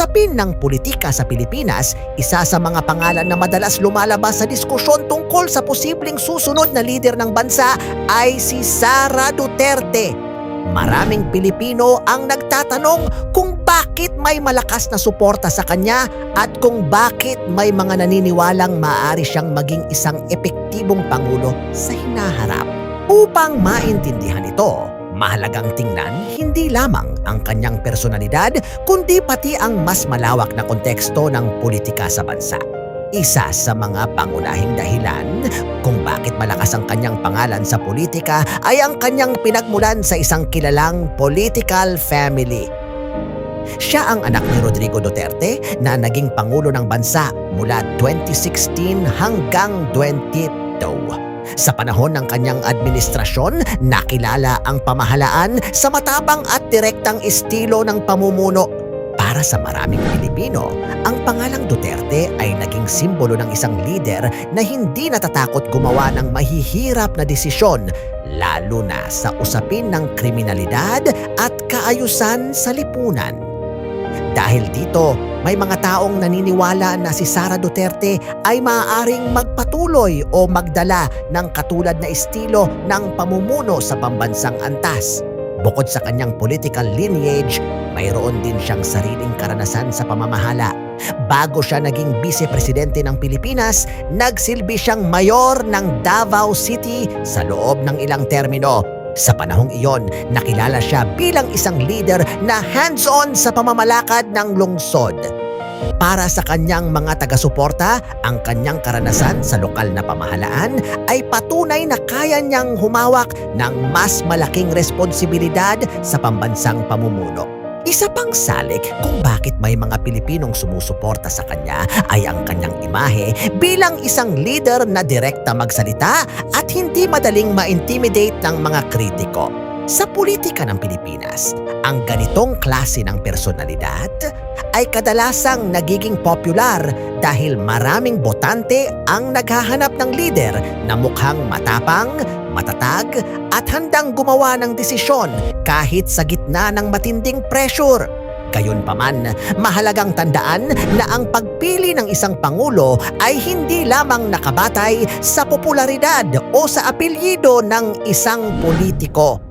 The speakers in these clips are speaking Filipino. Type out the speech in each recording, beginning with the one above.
usapin ng politika sa Pilipinas, isa sa mga pangalan na madalas lumalabas sa diskusyon tungkol sa posibleng susunod na lider ng bansa ay si Sara Duterte. Maraming Pilipino ang nagtatanong kung bakit may malakas na suporta sa kanya at kung bakit may mga naniniwalang maaari siyang maging isang epektibong pangulo sa hinaharap. Upang maintindihan ito, mahalagang tingnan hindi lamang ang kanyang personalidad kundi pati ang mas malawak na konteksto ng politika sa bansa. Isa sa mga pangunahing dahilan kung bakit malakas ang kanyang pangalan sa politika ay ang kanyang pinagmulan sa isang kilalang political family. Siya ang anak ni Rodrigo Duterte na naging pangulo ng bansa mula 2016 hanggang 2022. Sa panahon ng kanyang administrasyon, nakilala ang pamahalaan sa matapang at direktang estilo ng pamumuno. Para sa maraming Pilipino, ang pangalang Duterte ay naging simbolo ng isang lider na hindi natatakot gumawa ng mahihirap na desisyon, lalo na sa usapin ng kriminalidad at kaayusan sa lipunan. Dahil dito, may mga taong naniniwala na si Sara Duterte ay maaaring magpatuloy o magdala ng katulad na estilo ng pamumuno sa pambansang antas. Bukod sa kanyang political lineage, mayroon din siyang sariling karanasan sa pamamahala. Bago siya naging vice-presidente ng Pilipinas, nagsilbi siyang mayor ng Davao City sa loob ng ilang termino. Sa panahong iyon, nakilala siya bilang isang leader na hands-on sa pamamalakad ng lungsod. Para sa kanyang mga taga-suporta, ang kanyang karanasan sa lokal na pamahalaan ay patunay na kaya niyang humawak ng mas malaking responsibilidad sa pambansang pamumuno. Isa pang salik kung bakit may mga Pilipinong sumusuporta sa kanya ay ang kanyang imahe bilang isang leader na direkta magsalita at hindi madaling ma-intimidate ng mga kritiko. Sa politika ng Pilipinas, ang ganitong klase ng personalidad ay kadalasang nagiging popular dahil maraming botante ang naghahanap ng lider na mukhang matapang, matatag at handang gumawa ng desisyon kahit sa gitna ng matinding pressure. Gayunpaman, mahalagang tandaan na ang pagpili ng isang pangulo ay hindi lamang nakabatay sa popularidad o sa apelyido ng isang politiko.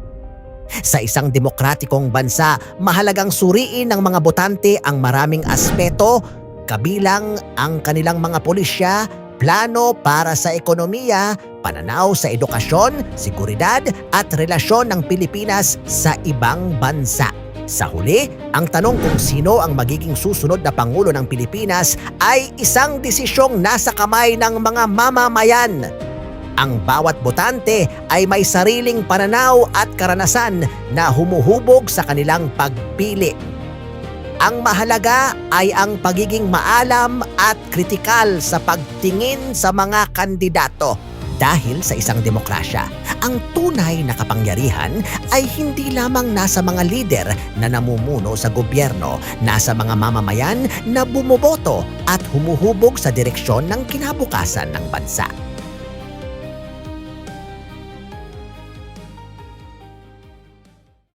Sa isang demokratikong bansa, mahalagang suriin ng mga botante ang maraming aspeto, kabilang ang kanilang mga pulisya, plano para sa ekonomiya, pananaw sa edukasyon, seguridad at relasyon ng Pilipinas sa ibang bansa. Sa huli, ang tanong kung sino ang magiging susunod na Pangulo ng Pilipinas ay isang desisyong nasa kamay ng mga mamamayan. Ang bawat botante ay may sariling pananaw at karanasan na humuhubog sa kanilang pagpili. Ang mahalaga ay ang pagiging maalam at kritikal sa pagtingin sa mga kandidato. Dahil sa isang demokrasya, ang tunay na kapangyarihan ay hindi lamang nasa mga lider na namumuno sa gobyerno, nasa mga mamamayan na bumoboto at humuhubog sa direksyon ng kinabukasan ng bansa.